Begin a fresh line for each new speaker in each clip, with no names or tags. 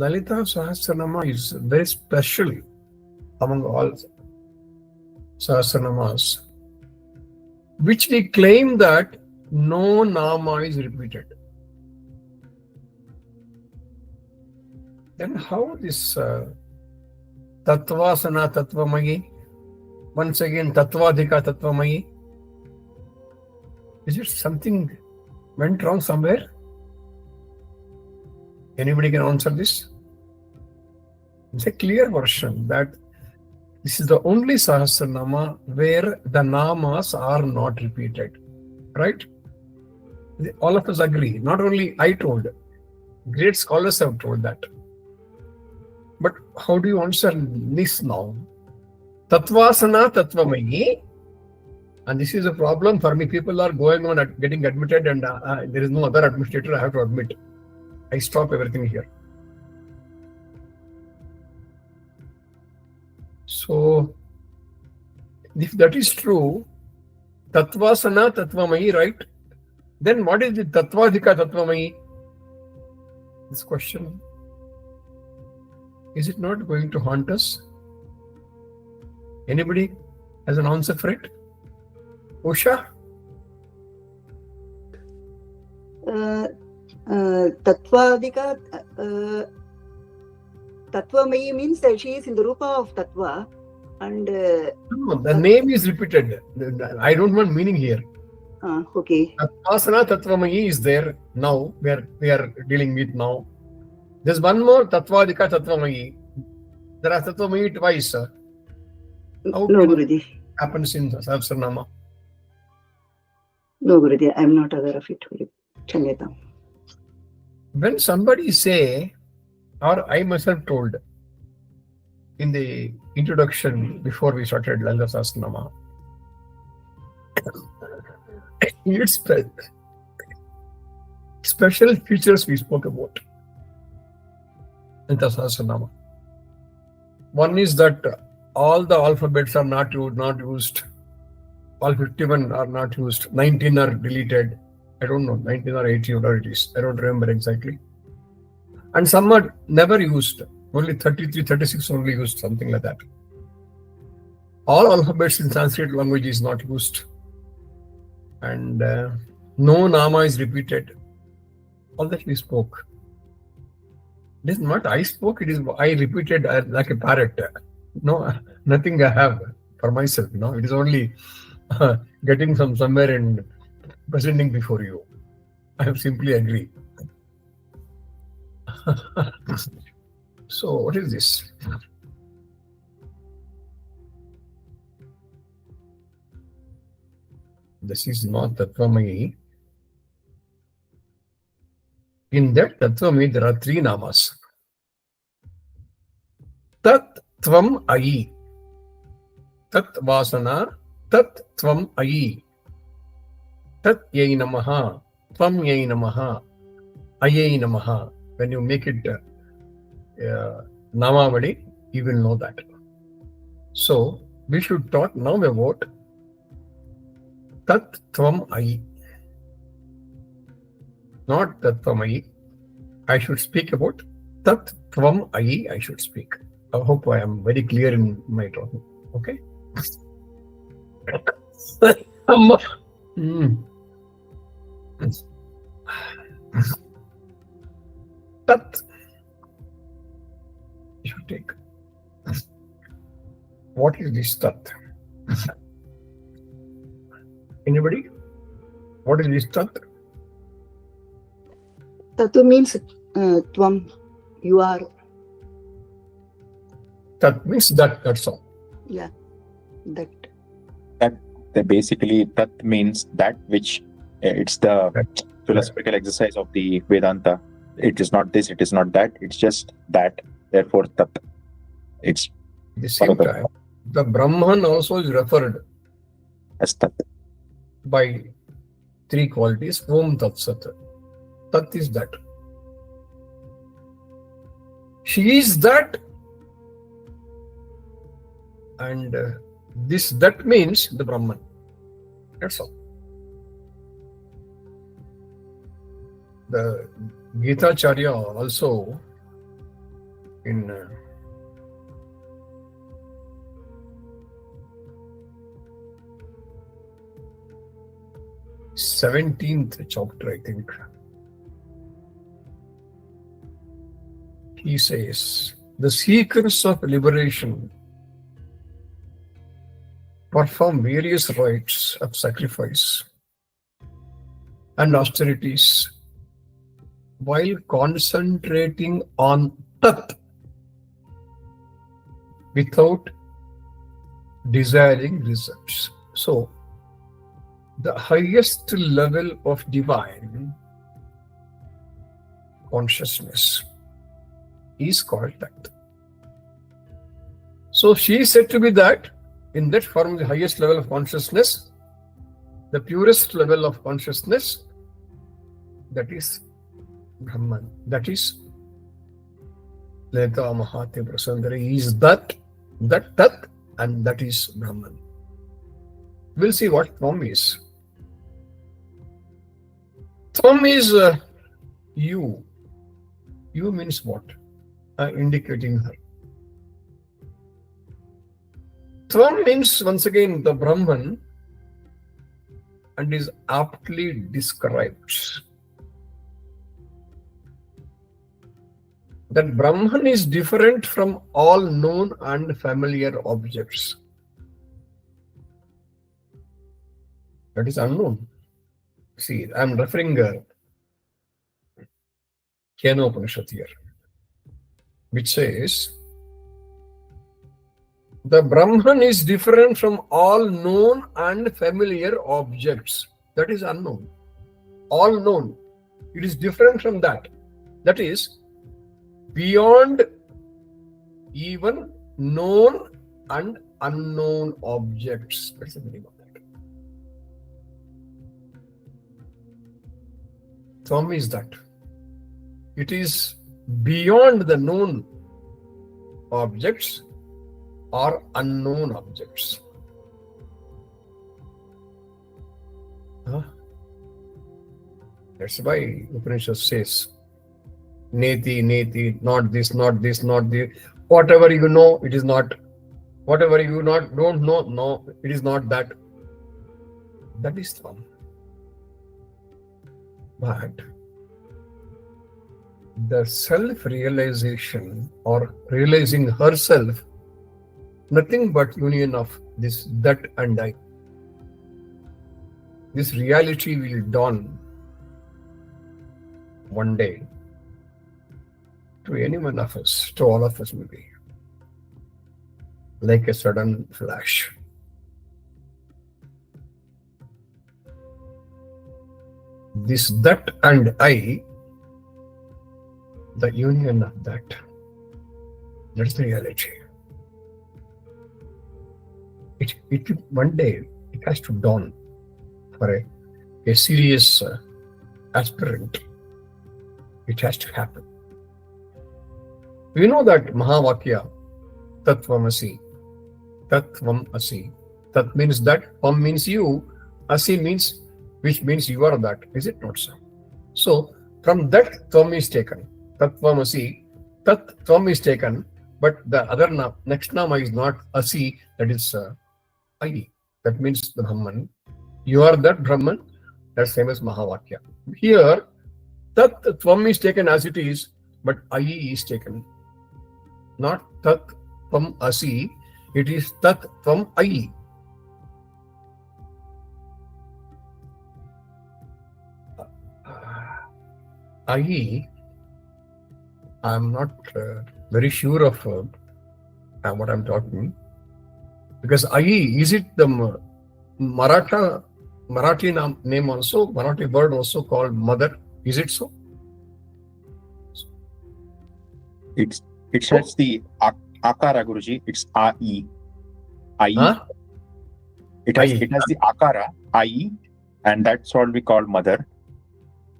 Lalita Sahasranama is very special among all Sahasranamas, which we claim that no Nama is repeated. Then how this Tatvasana Tatvamayi, once again Tatvadhika Tatvamayi, is it something went wrong somewhere? Anybody can answer this? It's a clear version that this is the only Sahasranama where the Namas are not repeated. Right? All of us agree. Not only I told, great scholars have told that. But how do you answer this now? Tatvasana Tatvamayi, and this is a problem for me. People are going on getting admitted, and there is no other administrator. I have to admit. I stop everything here. So, if that is true, Tatvasana Tatvamayi, right? Then what is the Tatvadhika Tatvamayi? This question, is it not going to haunt us? Anybody has an answer for it? Usha?
Tatvadhika, Tatvamayi means that she is in the Rupa of Tattva, and
No, the name is repeated. I don't want meaning here.
Okay.
Tatvasana Tatvamayi is there now, where we are dealing with now. There's one more Tatvadhika Tatvamayi. There are Tatvamayi twice. How
No,
can it
Guruji.
happens in Sahasranama?
No, Guruji, I am not aware of it. Chandrika.
When somebody say, or I myself told in the introduction before we started Lalita Sahasranama, it's special features we spoke about in the Sahasranama. One is that all the alphabets are not used. All 51 are not used. 19 are deleted. I don't know, 19 or 18, whatever it is. I don't remember exactly. And some are never used. Only 33, 36 only used, something like that. All alphabets in Sanskrit language is not used. And no Nama is repeated. All that we spoke. It is not I spoke, it is I repeated like a parrot. No, nothing I have for myself. No, it is only getting from somewhere and presenting before you. I have simply agree. So, what is this? This is not Tatvamayi. In that Tatvamayi, there are three namas. Tatvamayi, Tatvasana, Tatvamayi, Tatyai Namaha, Tvamyai Namaha, Ayai Namaha. When you make it Namavadi, you will know that. So, we should talk now about Tatvamayi. Not Tatvamayi. I should speak about Tatvamayi. I should speak. I hope I am very clear in my talking. Okay? Tat. You should take. What is this Tat? Anybody? What is this Tat?
Tatu means Tvam, you are.
Tat means that, that's all.
Yeah, that.
That basically, Tat means that which it's the philosophical exercise of the Vedanta. It is not this, it is not that, it's just that. Therefore, Tat. It's
at the same time, the Brahman also is referred
as Tat.
By three qualities. Om Tat Sat. Tat is that. She is that. And that means the Brahman. That's all. The Gita Charya also in 17th chapter, I think. He says, the seekers of liberation perform various rites of sacrifice and austerities while concentrating on Tat without desiring results. So, the highest level of divine consciousness is called Tat. So, she is said to be that, in that form, the highest level of consciousness, the purest level of consciousness, that is Brahman, that is Lalita Tripurasundari, is that Tat, and that is Brahman. We'll see what Tvam is. Tvam is you. You means what? Indicating her. Tvam means, once again, the Brahman, and is aptly described. That Brahman is different from all known and familiar objects. That is unknown. See, I am referring Kena Upanishad here, which says, the Brahman is different from all known and familiar objects. That is unknown. All known. It is different from that. That is beyond even known and unknown objects. That's the meaning of that. Tvam is that. It is beyond the known objects or unknown objects. That's why Upanishad says, Neti, Neti, not this, not this, not this. Whatever you know, it is not. Whatever you don't know, no, it is not that. That is Tvam. But the self-realization or realizing herself, nothing but union of this, that and I. This reality will dawn one day to any one of us, to all of us maybe, like a sudden flash. This, that and I, the union of that, that's the reality. It one day it has to dawn for a serious aspirant. It has to happen. We know that Mahavakya, Tatvamasi, Tatvamasi. Tat means that, Tvam means you, Asi means, which means you are that. Is it not so? So, from that Tvam is taken. Tatvamasi, Tat Tvam is taken, but the other next Nama is not Asi, that is I. That means the Brahman. You are that Brahman, that's same as Mahavakya. Here, Tat Tvam is taken as it is, but I is taken. Not Tat Tvam Asi, it is Tat Tvam I. I am not very sure of what I'm talking, because I, is it the Marathi name also, Marathi word also called mother? Is it so?
It has the Akara, Guruji. It's I.
Huh?
It has the Akara, I, and that's what we call mother.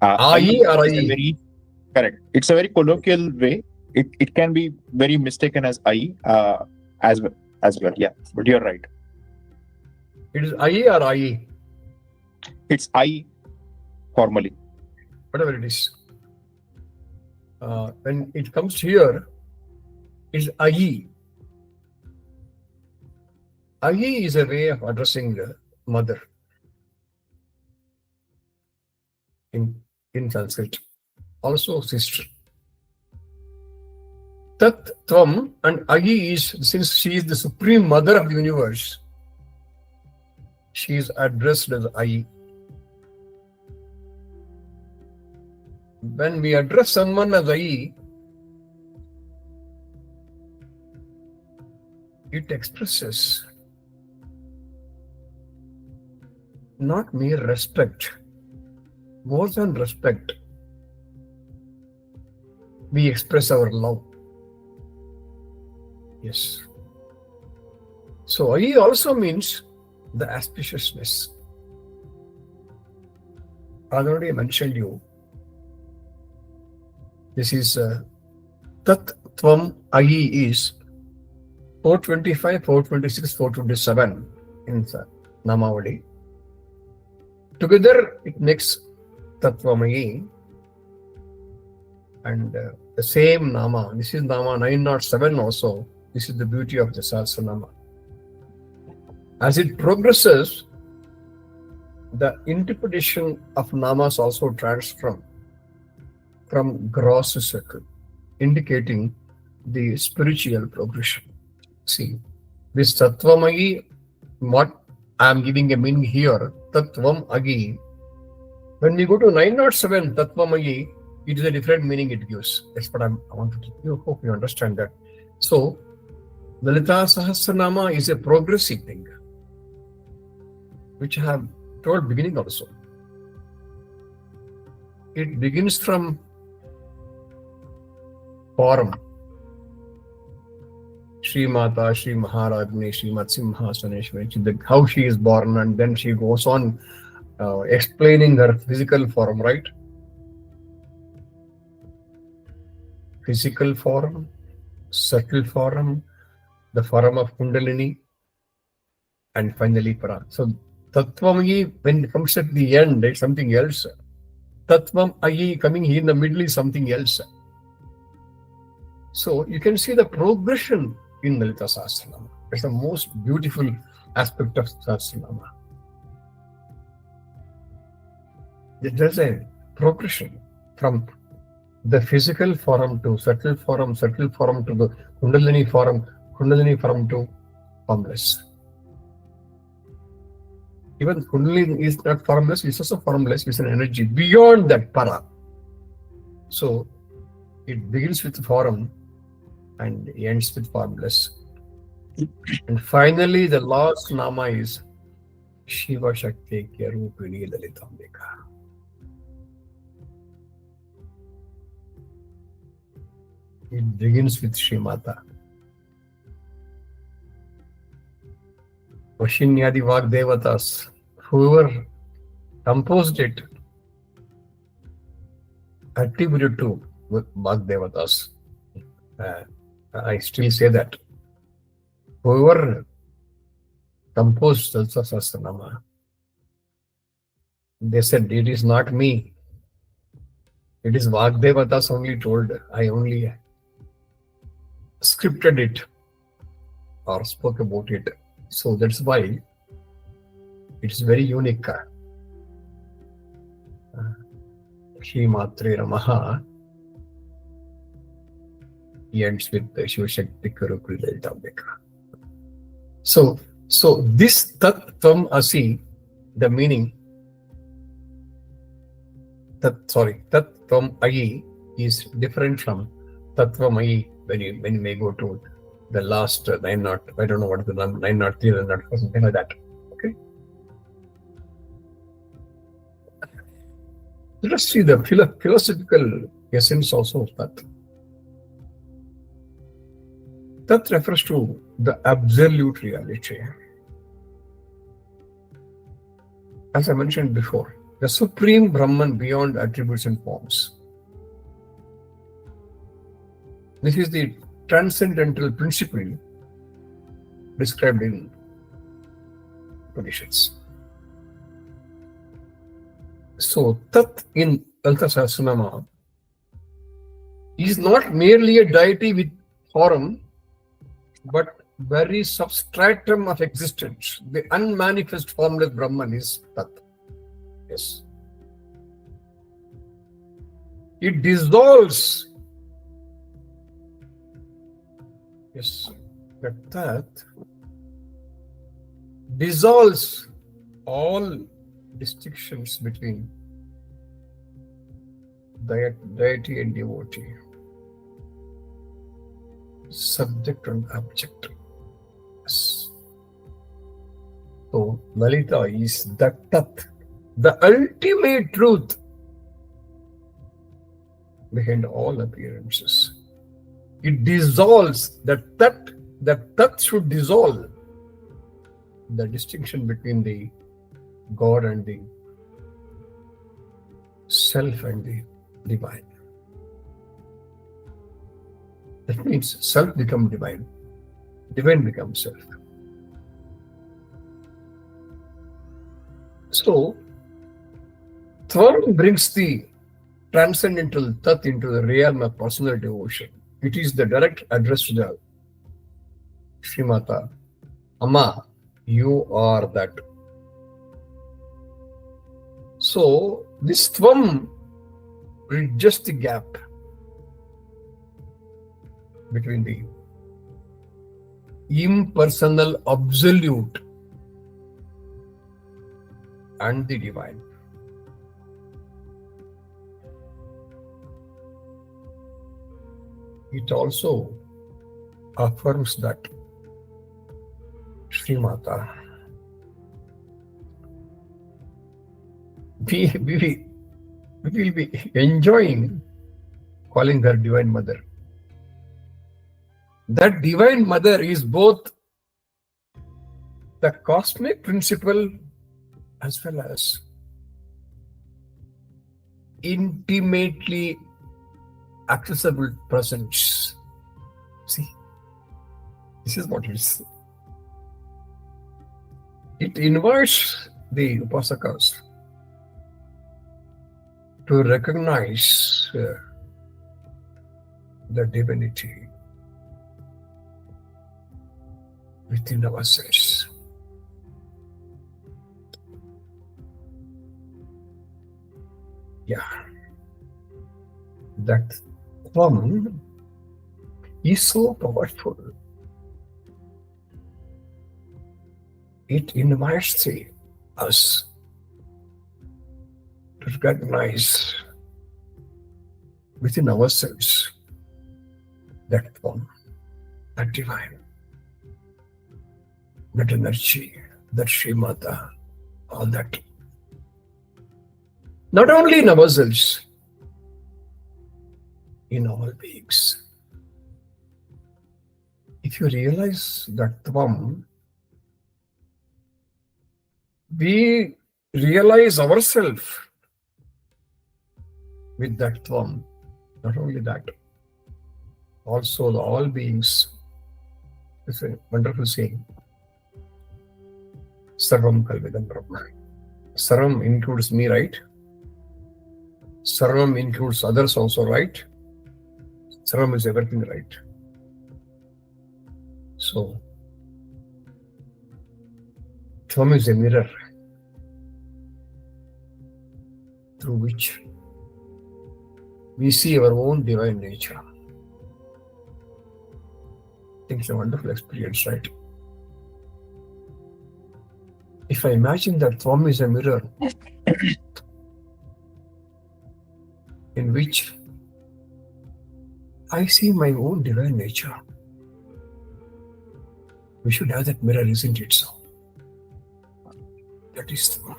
I or I?
Correct. It's a very colloquial way. It can be very mistaken as I as well. Yeah, but you're right.
It is I or I?
It's I formally.
Whatever it is. When it comes here, is Ayi. Ayi is a way of addressing the mother in Sanskrit. Also sister. Tat, Tvam, and Ayi is, since she is the supreme mother of the universe, she is addressed as Ayi. When we address someone as Ayi, it expresses not mere respect, more than respect. We express our love. Yes. So Ayi also means the auspiciousness. I already mentioned you. This is Tat Tvam Ayi is 425, 426, 427 in Namavadi. Together it makes Tatvamayi, and the same Nama. This is Nama 907 also. This is the beauty of the Sahasranama. As it progresses, the interpretation of Namas also transforms from gross to circle, indicating the spiritual progression. See, this Tatvamayi, what I am giving a meaning here, Tatvam Agi. When we go to 907 Tatvamayi, it is a different meaning it gives. That's what I want to give you. Hope you understand that. So, Lalita Sahasranama is a progressive thing, which I have told beginning also. It begins from form. Shri Mata, Shri Maharagni, Shri Matsimhasaneshwari, how she is born, and then she goes on explaining her physical form, right? Physical form, subtle form, the form of Kundalini, and finally Para. So Tatvamayi, when it comes at the end, it's something else. Tatvamayi coming here in the middle is something else. So you can see the progression in Lalita Sahasranama. It's the most beautiful aspect of Sahasranama. There's a progression from the physical form to subtle form to the Kundalini form to formless. Even Kundalini is not formless, it's also formless, it's an energy beyond that para. So it begins with form and ends with formless. And finally, the last Nama is Shiva Shakti Kya Rupini Lalitambika. It begins with Srimata. Vashinyadi Vagdevatas, whoever composed it, attributed to Vagdevatas. I still say that. Whoever composed Lalita Sahasranama, they said, it is not me. It is Vagdevatas only told. I only scripted it or spoke about it. So that's why it's very unique. Shri Matre Ramaha ends with the Shiva Shakti Karupri Lalitambika. So this Tat Tvam Asi, the meaning, Tat Tvam Ayi is different from Tatvamayi when you may go to the last 900, I don't know what is the number, 903 or something like that. Okay. Let us see the philosophical essence also of that. That refers to the absolute reality. As I mentioned before, the supreme Brahman beyond attributes and forms. This is the transcendental principle described in Upanishads. So, Tat in Lalita Sahasranama is not merely a deity with form, but very substratum of existence. The unmanifest formless Brahman is Tat. Yes. It dissolves. Yes. That Tat dissolves all distinctions between deity and devotee, subject and object. Yes. So Lalita is the Tat, the ultimate truth behind all appearances. It dissolves the Tat should dissolve the distinction between the God and the self and the divine. That means self becomes divine, divine becomes self. So, Tvam brings the transcendental Tat into the realm of personal devotion. It is the direct address to the Srimata. Amma, you are that. So, this Tvam bridges the gap between the impersonal absolute and the divine. It also affirms that Srimata, we will be enjoying calling her Divine Mother. That Divine Mother is both the cosmic principle as well as intimately accessible presence. See, this is what it is. It invites the Upasakas to recognize the divinity within ourselves. Yeah, that Tvam is so powerful. It invites us to recognize within ourselves that Tvam, that divine, that energy, that Srimata, all that. Not only in ourselves, in all beings. If you realize that Tvam, we realize ourselves with that Tvam. Not only that, also the all beings. It's a wonderful saying. Sarvam Kalvidam Brahma. Sarvam includes me, right? Sarvam includes others also, right? Sarvam is everything, right? So, Tvam is a mirror through which we see our own divine nature. I think it's a wonderful experience, right? If I imagine that Tvam is a mirror in which I see my own divine nature, we should have that mirror, isn't it so? That is Tvam.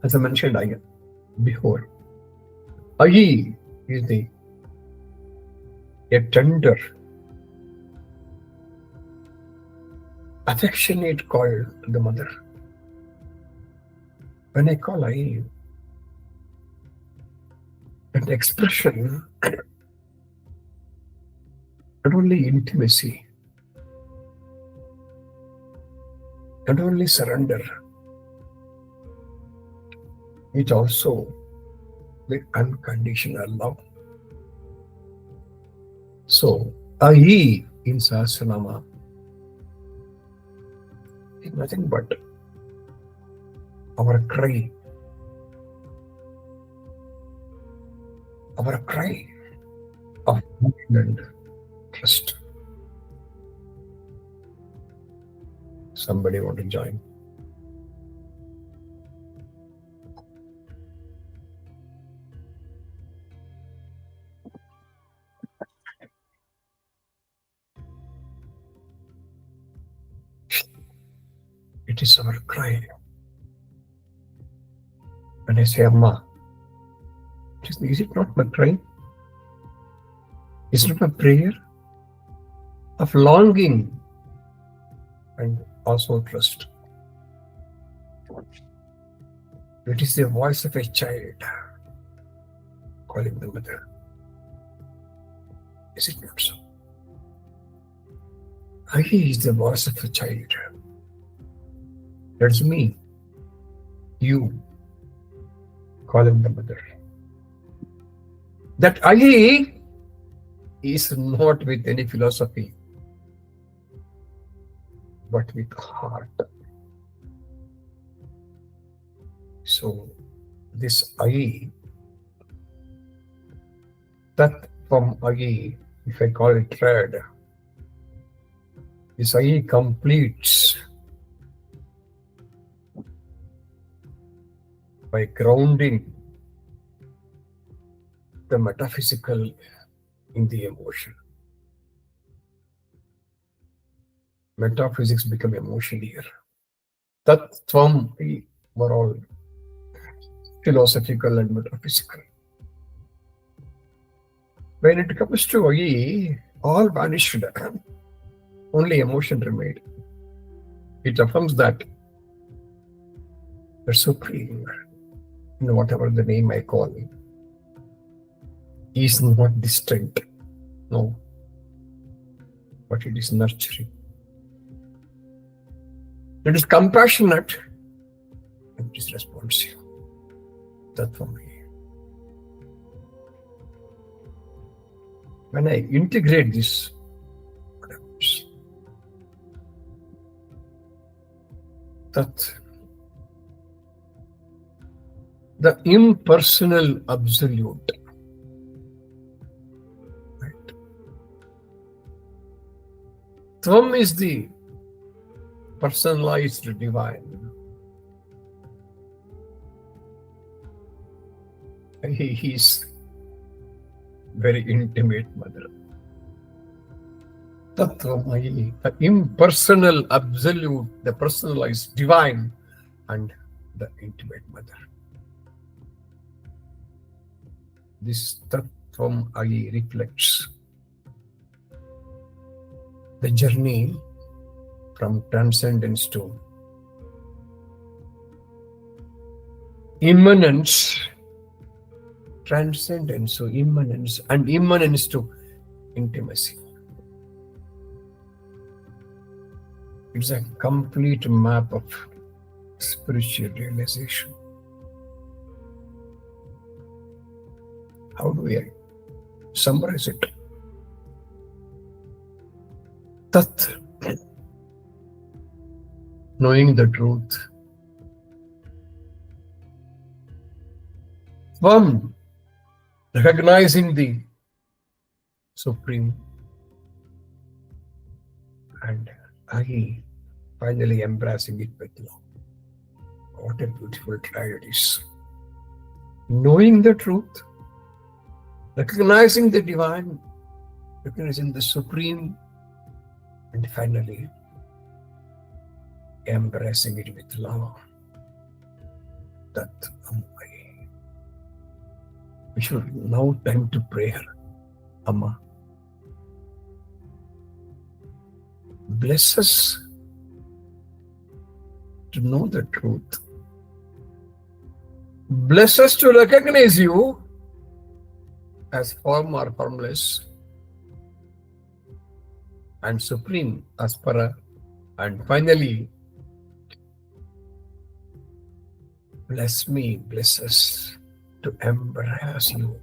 As I mentioned before, Ayi is a tender, affectionate call to the mother. When I call Ayi, that expression, not only intimacy, not only surrender, it also the unconditional love. So, I in Sahasranama is nothing but our cry of and trust. Somebody want to join? It is our cry. When I say Amma, is it not my cry? Is it not a prayer of longing and also trust? It is the voice of a child calling the mother. Is it not so? I is the voice of a child. That's me, you, calling the mother. That I is not with any philosophy, but with heart. So, this I, that from I, if I call it thread, this I completes by grounding the metaphysical in the emotion. Metaphysics become emotion here. Tatvamayi were all philosophical and metaphysical. When it comes to I, all vanished. Only emotion remained. It affirms that the Supreme, whatever the name I call it, is not distant. No. But it is nurturing. It is compassionate and it is responsive. Tatvamayi. When I integrate this, that the impersonal absolute, right? Tvam is the personalized divine. He is very intimate mother. Tatvamayi, the impersonal absolute, the personalized divine, and the intimate mother. This Tatvamayi reflects the journey from transcendence to immanence, transcendence to immanence, and immanence to intimacy. It's a complete map of spiritual realization. How do we summarize it? Tat, knowing the truth. Tvam, recognizing the Supreme. And I, finally embracing it with love. What a beautiful triad it is. Knowing the truth, recognizing the divine, recognizing the Supreme, and finally embracing it with love. Tatvamayi. We should now time to prayer. Amma, bless us to know the truth. Bless us to recognize you as form or formless, and Supreme as para, and finally, bless me, bless us to embrace you.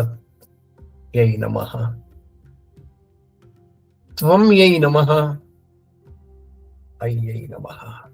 Tatvamayi Namaha. Tvamyayi Namaha. Ayyai Namaha.